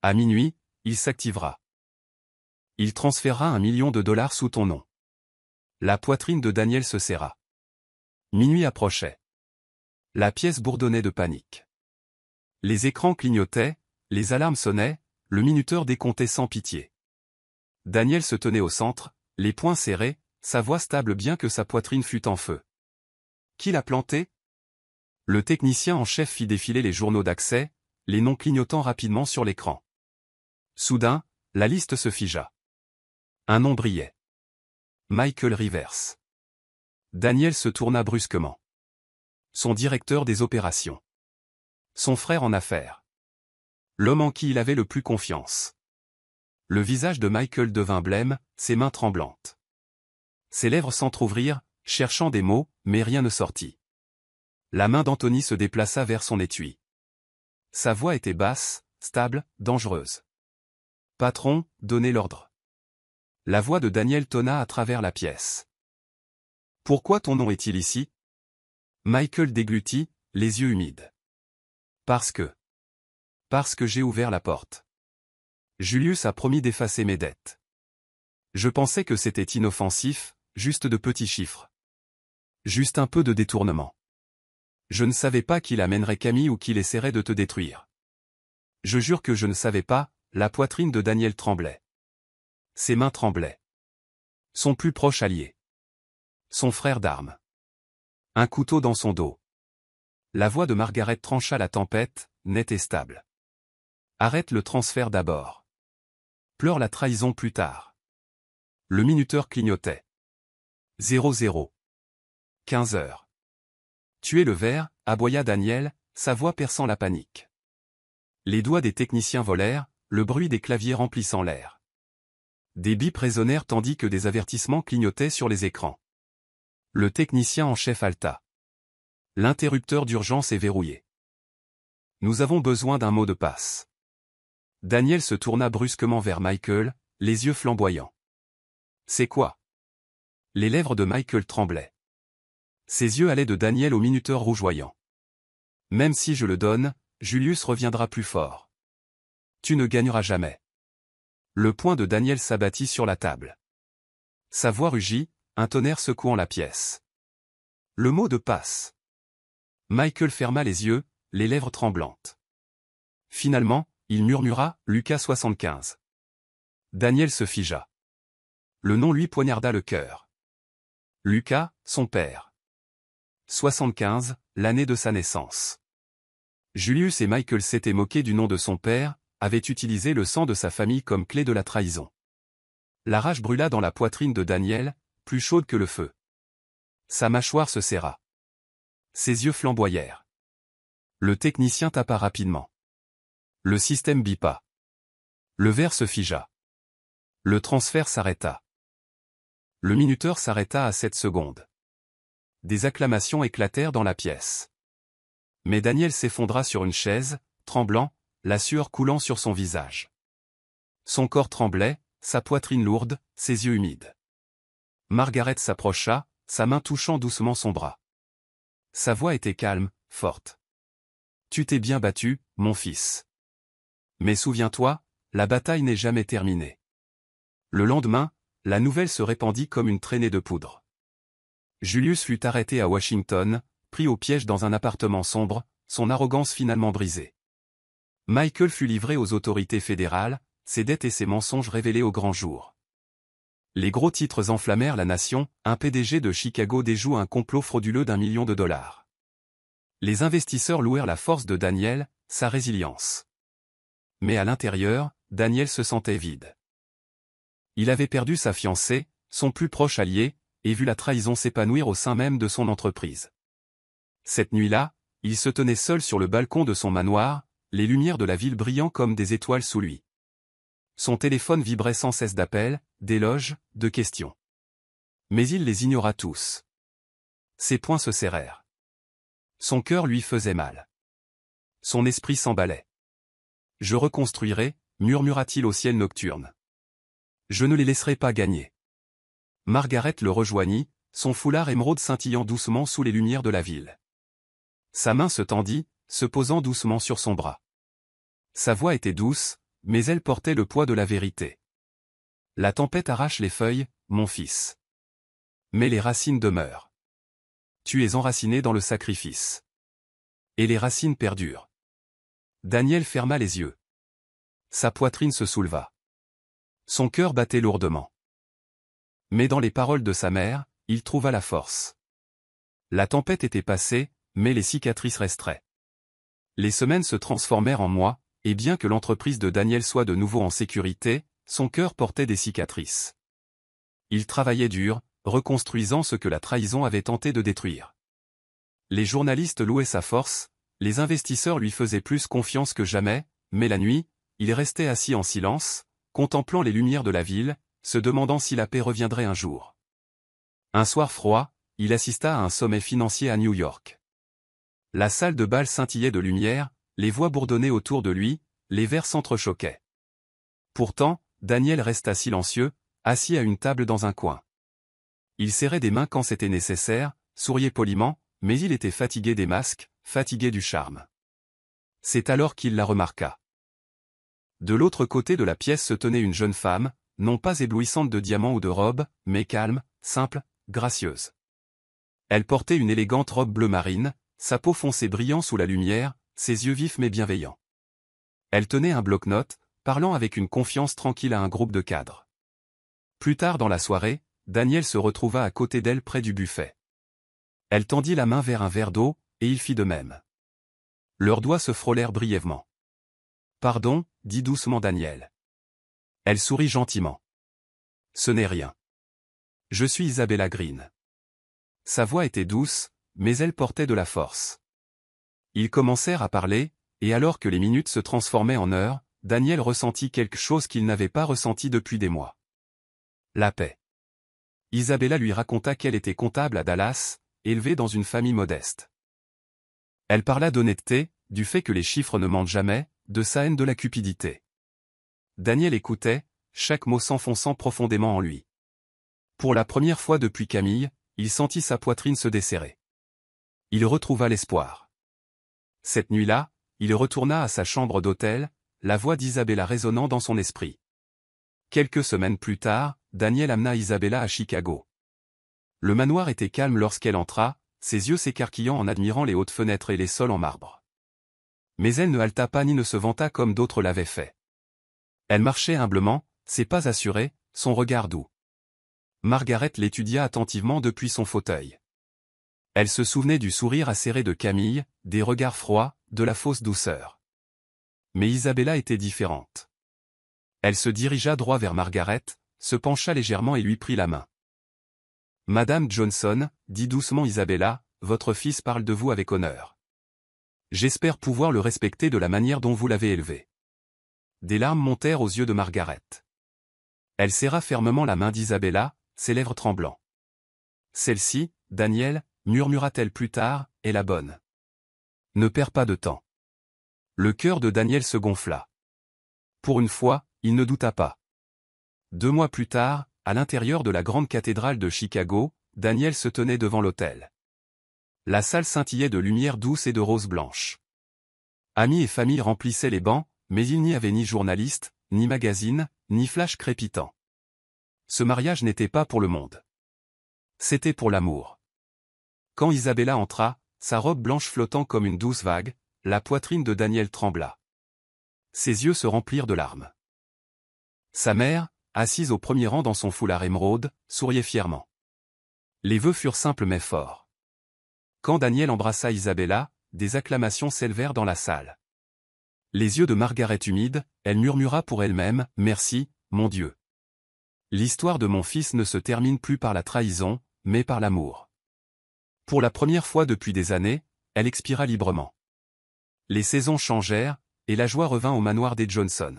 À minuit, il s'activera. Il transférera $1 million sous ton nom. » La poitrine de Daniel se serra. Minuit approchait. La pièce bourdonnait de panique. Les écrans clignotaient, les alarmes sonnaient, le minuteur décomptait sans pitié. Daniel se tenait au centre, les poings serrés, sa voix stable bien que sa poitrine fût en feu. Qui l'a planté? Le technicien en chef fit défiler les journaux d'accès, les noms clignotant rapidement sur l'écran. Soudain, la liste se figea. Un nom brillait. Michael Rivers. Daniel se tourna brusquement. Son directeur des opérations. Son frère en affaires. L'homme en qui il avait le plus confiance. Le visage de Michael devint blême, ses mains tremblantes. Ses lèvres s'entr'ouvrirent, cherchant des mots, mais rien ne sortit. La main d'Anthony se déplaça vers son étui. Sa voix était basse, stable, dangereuse. « Patron, donnez l'ordre. » La voix de Daniel tonna à travers la pièce. « Pourquoi ton nom est-il ici ?» Michael déglutit, les yeux humides. « Parce que j'ai ouvert la porte. Julius a promis d'effacer mes dettes. Je pensais que c'était inoffensif, juste de petits chiffres. Juste un peu de détournement. Je ne savais pas qu'il amènerait Camille ou qu'il essaierait de te détruire. Je jure que je ne savais pas. » La poitrine de Daniel tremblait. Ses mains tremblaient. Son plus proche allié. Son frère d'armes. Un couteau dans son dos. La voix de Margaret trancha la tempête, nette et stable. Arrête le transfert d'abord. Pleure la trahison plus tard. Le minuteur clignotait. 00. 15 heures. Tuer le verre, aboya Daniel, sa voix perçant la panique. Les doigts des techniciens volèrent, le bruit des claviers remplissant l'air. Des bips résonnèrent tandis que des avertissements clignotaient sur les écrans. Le technicien en chef halta. L'interrupteur d'urgence est verrouillé. Nous avons besoin d'un mot de passe. Daniel se tourna brusquement vers Michael, les yeux flamboyants. C'est quoi? Les lèvres de Michael tremblaient. Ses yeux allaient de Daniel au minuteur rougeoyant. Même si je le donne, Julius reviendra plus fort. Tu ne gagneras jamais. Le poing de Daniel s'abattit sur la table. Sa voix rugit, un tonnerre secouant la pièce. Le mot de passe. Michael ferma les yeux, les lèvres tremblantes. Finalement, il murmura « Lucas 75 ». Daniel se figea. Le nom lui poignarda le cœur. Lucas, son père. 75, l'année de sa naissance. Julius et Michael s'étaient moqués du nom de son père, avaient utilisé le sang de sa famille comme clé de la trahison. La rage brûla dans la poitrine de Daniel, plus chaude que le feu. Sa mâchoire se serra. Ses yeux flamboyèrent. Le technicien tapa rapidement. Le système bipa. Le verre se figea. Le transfert s'arrêta. Le minuteur s'arrêta à 7 secondes. Des acclamations éclatèrent dans la pièce. Mais Daniel s'effondra sur une chaise, tremblant, la sueur coulant sur son visage. Son corps tremblait, sa poitrine lourde, ses yeux humides. Margaret s'approcha, sa main touchant doucement son bras. Sa voix était calme, forte. « Tu t'es bien battu, mon fils. Mais souviens-toi, la bataille n'est jamais terminée. » Le lendemain, la nouvelle se répandit comme une traînée de poudre. Julius fut arrêté à Washington, pris au piège dans un appartement sombre, son arrogance finalement brisée. Michael fut livré aux autorités fédérales, ses dettes et ses mensonges révélés au grand jour. Les gros titres enflammèrent la nation, un PDG de Chicago déjoue un complot frauduleux d'1 million de dollars. Les investisseurs louèrent la force de Daniel, sa résilience. Mais à l'intérieur, Daniel se sentait vide. Il avait perdu sa fiancée, son plus proche allié, et vu la trahison s'épanouir au sein même de son entreprise. Cette nuit-là, il se tenait seul sur le balcon de son manoir, les lumières de la ville brillant comme des étoiles sous lui. Son téléphone vibrait sans cesse d'appels, d'éloges, de questions. Mais il les ignora tous. Ses poings se serrèrent. Son cœur lui faisait mal. Son esprit s'emballait. « Je reconstruirai », murmura-t-il au ciel nocturne. « Je ne les laisserai pas gagner. » Margaret le rejoignit, son foulard émeraude scintillant doucement sous les lumières de la ville. Sa main se tendit, se posant doucement sur son bras. Sa voix était douce, mais elle portait le poids de la vérité. « La tempête arrache les feuilles, mon fils. Mais les racines demeurent. Tu es enraciné dans le sacrifice. Et les racines perdurent. » Daniel ferma les yeux. Sa poitrine se souleva. Son cœur battait lourdement. Mais dans les paroles de sa mère, il trouva la force. La tempête était passée, mais les cicatrices resteraient. Les semaines se transformèrent en mois, et bien que l'entreprise de Daniel soit de nouveau en sécurité, son cœur portait des cicatrices. Il travaillait dur, reconstruisant ce que la trahison avait tenté de détruire. Les journalistes louaient sa force, les investisseurs lui faisaient plus confiance que jamais, mais la nuit, il restait assis en silence, contemplant les lumières de la ville, se demandant si la paix reviendrait un jour. Un soir froid, il assista à un sommet financier à New York. La salle de bal scintillait de lumière, les voix bourdonnaient autour de lui, les verres s'entrechoquaient. Pourtant, Daniel resta silencieux, assis à une table dans un coin. Il serrait des mains quand c'était nécessaire, souriait poliment, mais il était fatigué des masques, fatigué du charme. C'est alors qu'il la remarqua. De l'autre côté de la pièce se tenait une jeune femme, non pas éblouissante de diamants ou de robes, mais calme, simple, gracieuse. Elle portait une élégante robe bleu marine, sa peau foncée brillant sous la lumière, ses yeux vifs mais bienveillants. Elle tenait un bloc-notes, parlant avec une confiance tranquille à un groupe de cadres. Plus tard dans la soirée, Daniel se retrouva à côté d'elle près du buffet. Elle tendit la main vers un verre d'eau, et il fit de même. Leurs doigts se frôlèrent brièvement. « Pardon », dit doucement Daniel. Elle sourit gentiment. « Ce n'est rien. Je suis Isabella Green. » Sa voix était douce, mais elle portait de la force. Ils commencèrent à parler, et alors que les minutes se transformaient en heures, Daniel ressentit quelque chose qu'il n'avait pas ressenti depuis des mois. La paix. Isabella lui raconta qu'elle était comptable à Dallas, élevée dans une famille modeste. Elle parla d'honnêteté, du fait que les chiffres ne mentent jamais, de sa haine de la cupidité. Daniel écoutait, chaque mot s'enfonçant profondément en lui. Pour la première fois depuis Camille, il sentit sa poitrine se desserrer. Il retrouva l'espoir. Cette nuit-là, il retourna à sa chambre d'hôtel, la voix d'Isabella résonnant dans son esprit. Quelques semaines plus tard, Daniel amena Isabella à Chicago. Le manoir était calme lorsqu'elle entra, ses yeux s'écarquillant en admirant les hautes fenêtres et les sols en marbre. Mais elle ne halta pas ni ne se vanta comme d'autres l'avaient fait. Elle marchait humblement, ses pas assurés, son regard doux. Margaret l'étudia attentivement depuis son fauteuil. Elle se souvenait du sourire acéré de Camille, des regards froids, de la fausse douceur. Mais Isabella était différente. Elle se dirigea droit vers Margaret, se pencha légèrement et lui prit la main. « Madame Johnson, dit doucement Isabella, votre fils parle de vous avec honneur. J'espère pouvoir le respecter de la manière dont vous l'avez élevé. » Des larmes montèrent aux yeux de Margaret. Elle serra fermement la main d'Isabella, ses lèvres tremblant. Celle-ci, Daniel, murmura-t-elle plus tard, est la bonne. Ne perds pas de temps. Le cœur de Daniel se gonfla. Pour une fois, il ne douta pas. 2 mois plus tard, à l'intérieur de la grande cathédrale de Chicago, Daniel se tenait devant l'autel. La salle scintillait de lumière douce et de roses blanches. Amis et famille remplissaient les bancs, mais il n'y avait ni journalistes, ni magazines, ni flash crépitant. Ce mariage n'était pas pour le monde. C'était pour l'amour. Quand Isabella entra, sa robe blanche flottant comme une douce vague, la poitrine de Daniel trembla. Ses yeux se remplirent de larmes. Sa mère, assise au premier rang dans son foulard émeraude, souriait fièrement. Les vœux furent simples mais forts. Quand Daniel embrassa Isabella, des acclamations s'élevèrent dans la salle. Les yeux de Margaret humides, elle murmura pour elle-même, « Merci, mon Dieu. L'histoire de mon fils ne se termine plus par la trahison, mais par l'amour. » Pour la première fois depuis des années, elle expira librement. Les saisons changèrent, et la joie revint au manoir des Johnson.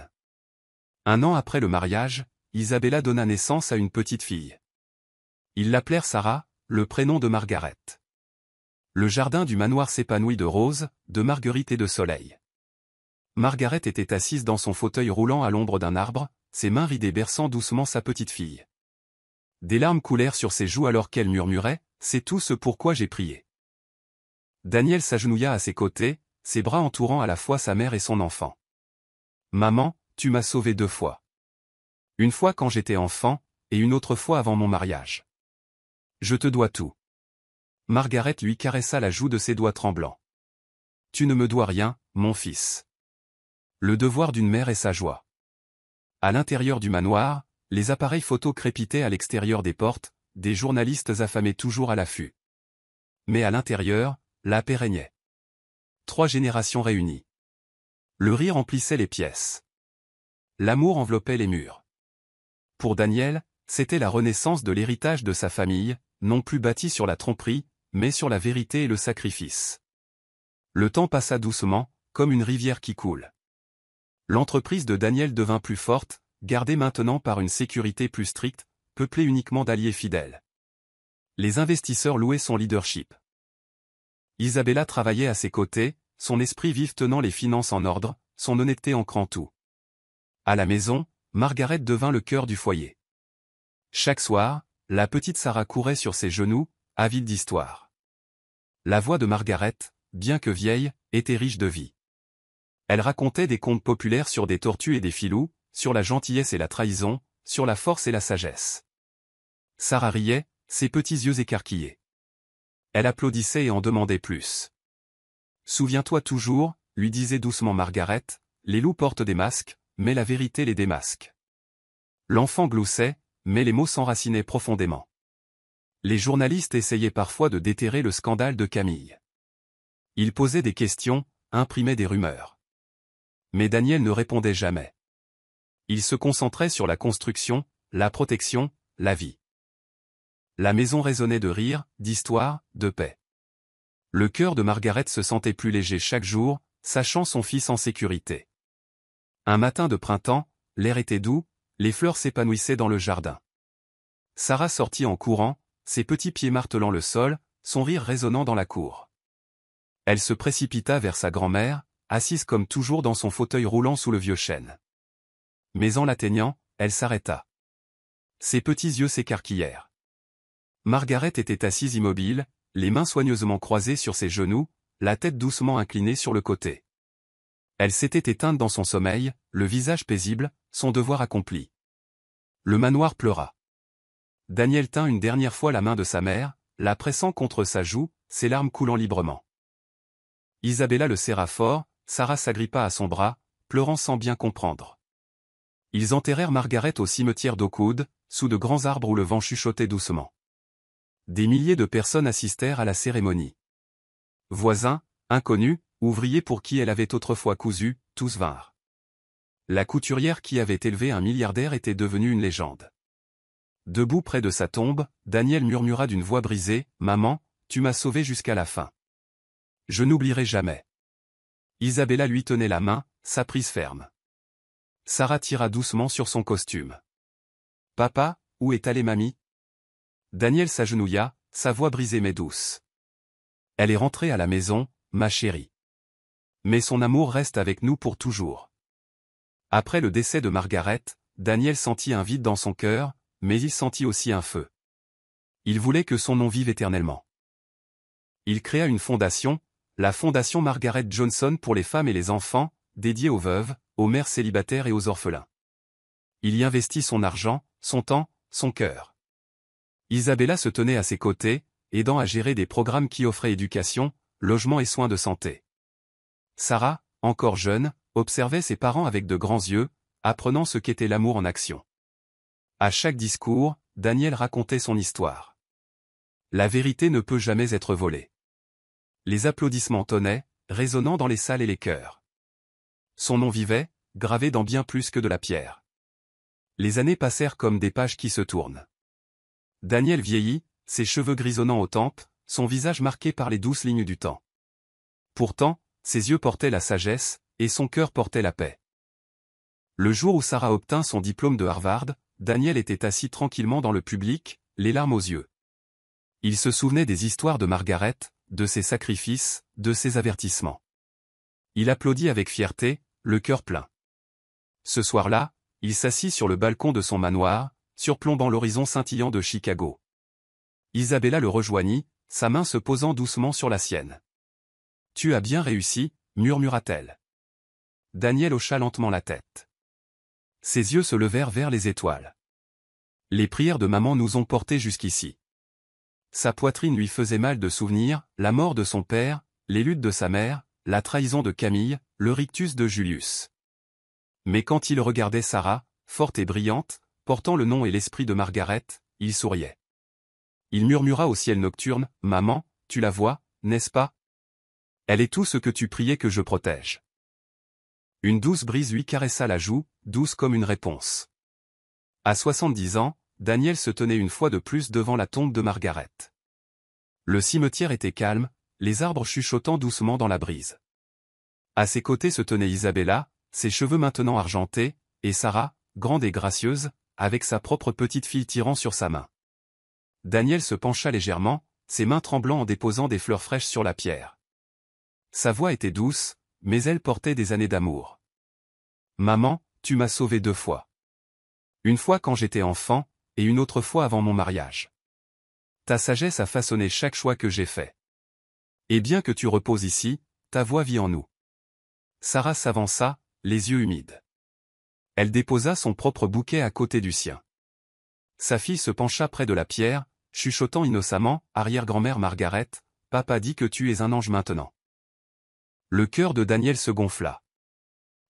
1 an après le mariage, Isabella donna naissance à une petite fille. Ils l'appelèrent Sarah, le prénom de Margaret. Le jardin du manoir s'épanouit de roses, de marguerites et de soleil. Margaret était assise dans son fauteuil roulant à l'ombre d'un arbre, ses mains ridées berçant doucement sa petite fille. Des larmes coulèrent sur ses joues alors qu'elle murmurait « C'est tout ce pourquoi j'ai prié ». Daniel s'agenouilla à ses côtés, ses bras entourant à la fois sa mère et son enfant. « Maman, tu m'as sauvé 2 fois. Une fois quand j'étais enfant, et une autre fois avant mon mariage. Je te dois tout. » Margaret lui caressa la joue de ses doigts tremblants. « Tu ne me dois rien, mon fils. Le devoir d'une mère est sa joie. » À l'intérieur du manoir, les appareils photos crépitaient à l'extérieur des portes, des journalistes affamés toujours à l'affût. Mais à l'intérieur, la paix régnait. 3 générations réunies. Le rire emplissait les pièces. L'amour enveloppait les murs. Pour Daniel, c'était la renaissance de l'héritage de sa famille, non plus bâti sur la tromperie, mais sur la vérité et le sacrifice. Le temps passa doucement, comme une rivière qui coule. L'entreprise de Daniel devint plus forte, gardée maintenant par une sécurité plus stricte, peuplée uniquement d'alliés fidèles. Les investisseurs louaient son leadership. Isabella travaillait à ses côtés, son esprit vif tenant les finances en ordre, son honnêteté ancrant tout. À la maison, Margaret devint le cœur du foyer. Chaque soir, la petite Sarah courait sur ses genoux, avide d'histoire. La voix de Margaret, bien que vieille, était riche de vie. Elle racontait des contes populaires sur des tortues et des filous, sur la gentillesse et la trahison, sur la force et la sagesse. Sarah riait, ses petits yeux écarquillés. Elle applaudissait et en demandait plus. « Souviens-toi toujours, lui disait doucement Margaret, les loups portent des masques, mais la vérité les démasque. » L'enfant gloussait, mais les mots s'enracinaient profondément. Les journalistes essayaient parfois de déterrer le scandale de Camille. Ils posaient des questions, imprimaient des rumeurs. Mais Daniel ne répondait jamais. Il se concentrait sur la construction, la protection, la vie. La maison résonnait de rire, d'histoire, de paix. Le cœur de Margaret se sentait plus léger chaque jour, sachant son fils en sécurité. Un matin de printemps, l'air était doux, les fleurs s'épanouissaient dans le jardin. Sarah sortit en courant, ses petits pieds martelant le sol, son rire résonnant dans la cour. Elle se précipita vers sa grand-mère, assise comme toujours dans son fauteuil roulant sous le vieux chêne. Mais en l'atteignant, elle s'arrêta. Ses petits yeux s'écarquillèrent. Margaret était assise immobile, les mains soigneusement croisées sur ses genoux, la tête doucement inclinée sur le côté. Elle s'était éteinte dans son sommeil, le visage paisible, son devoir accompli. Le manoir pleura. Daniel tint une dernière fois la main de sa mère, la pressant contre sa joue, ses larmes coulant librement. Isabella le serra fort, Sarah s'agrippa à son bras, pleurant sans bien comprendre. Ils enterrèrent Margaret au cimetière d'Oakwood, sous de grands arbres où le vent chuchotait doucement. Des milliers de personnes assistèrent à la cérémonie. Voisins, inconnus, ouvriers pour qui elle avait autrefois cousu, tous vinrent. La couturière qui avait élevé un milliardaire était devenue une légende. Debout près de sa tombe, Daniel murmura d'une voix brisée, « Maman, tu m'as sauvé jusqu'à la fin. Je n'oublierai jamais. » Isabella lui tenait la main, sa prise ferme. Sarah tira doucement sur son costume. « Papa, où est allée mamie ?» Daniel s'agenouilla, sa voix brisée mais douce. « Elle est rentrée à la maison, ma chérie. Mais son amour reste avec nous pour toujours. » Après le décès de Margaret, Daniel sentit un vide dans son cœur, mais il sentit aussi un feu. Il voulait que son nom vive éternellement. Il créa une fondation, la Fondation Margaret Johnson pour les femmes et les enfants, dédiée aux veuves, aux mères célibataires et aux orphelins. Il y investit son argent, son temps, son cœur. Isabella se tenait à ses côtés, aidant à gérer des programmes qui offraient éducation, logement et soins de santé. Sarah, encore jeune, observait ses parents avec de grands yeux, apprenant ce qu'était l'amour en action. À chaque discours, Daniel racontait son histoire. La vérité ne peut jamais être volée. Les applaudissements tonnaient, résonnant dans les salles et les cœurs. Son nom vivait, gravé dans bien plus que de la pierre. Les années passèrent comme des pages qui se tournent. Daniel vieillit, ses cheveux grisonnant aux tempes, son visage marqué par les douces lignes du temps. Pourtant, ses yeux portaient la sagesse, et son cœur portait la paix. Le jour où Sarah obtint son diplôme de Harvard, Daniel était assis tranquillement dans le public, les larmes aux yeux. Il se souvenait des histoires de Margaret, de ses sacrifices, de ses avertissements. Il applaudit avec fierté, le cœur plein. Ce soir-là, il s'assit sur le balcon de son manoir, surplombant l'horizon scintillant de Chicago. Isabella le rejoignit, sa main se posant doucement sur la sienne. « Tu as bien réussi », murmura-t-elle. Daniel hocha lentement la tête. Ses yeux se levèrent vers les étoiles. Les prières de maman nous ont portés jusqu'ici. Sa poitrine lui faisait mal de souvenir, la mort de son père, les luttes de sa mère, la trahison de Camille, le rictus de Julius. Mais quand il regardait Sarah, forte et brillante, portant le nom et l'esprit de Margaret, il souriait. Il murmura au ciel nocturne, « Maman, tu la vois, n'est-ce pas? Elle est tout ce que tu priais que je protège. » Une douce brise lui caressa la joue, douce comme une réponse. À 70 ans, Daniel se tenait une fois de plus devant la tombe de Margaret. Le cimetière était calme, les arbres chuchotant doucement dans la brise. À ses côtés se tenait Isabella, ses cheveux maintenant argentés, et Sarah, grande et gracieuse, avec sa propre petite fille tirant sur sa main. Daniel se pencha légèrement, ses mains tremblant en déposant des fleurs fraîches sur la pierre. Sa voix était douce, mais elle portait des années d'amour. « Maman, tu m'as sauvé 2 fois. Une fois quand j'étais enfant, et une autre fois avant mon mariage. Ta sagesse a façonné chaque choix que j'ai fait. Et bien que tu reposes ici, ta voix vit en nous. » Sarah s'avança, les yeux humides. Elle déposa son propre bouquet à côté du sien. Sa fille se pencha près de la pierre, chuchotant innocemment, « Arrière-grand-mère Margaret, papa dit que tu es un ange maintenant. » Le cœur de Daniel se gonfla.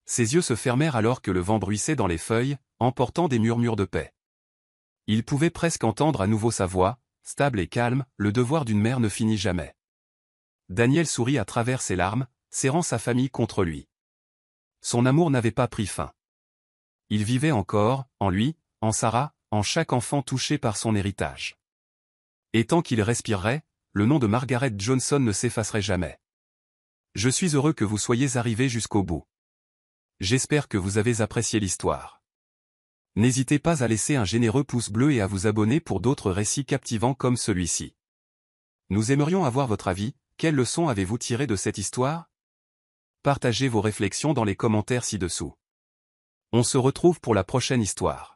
Ses yeux se fermèrent alors que le vent bruissait dans les feuilles, emportant des murmures de paix. Il pouvait presque entendre à nouveau sa voix, stable et calme, le devoir d'une mère ne finit jamais. Daniel sourit à travers ses larmes, serrant sa famille contre lui. Son amour n'avait pas pris fin. Il vivait encore, en lui, en Sarah, en chaque enfant touché par son héritage. Et tant qu'il respirerait, le nom de Margaret Johnson ne s'effacerait jamais. Je suis heureux que vous soyez arrivés jusqu'au bout. J'espère que vous avez apprécié l'histoire. N'hésitez pas à laisser un généreux pouce bleu et à vous abonner pour d'autres récits captivants comme celui-ci. Nous aimerions avoir votre avis, quelles leçons avez-vous tirées de cette histoire? Partagez vos réflexions dans les commentaires ci-dessous. On se retrouve pour la prochaine histoire.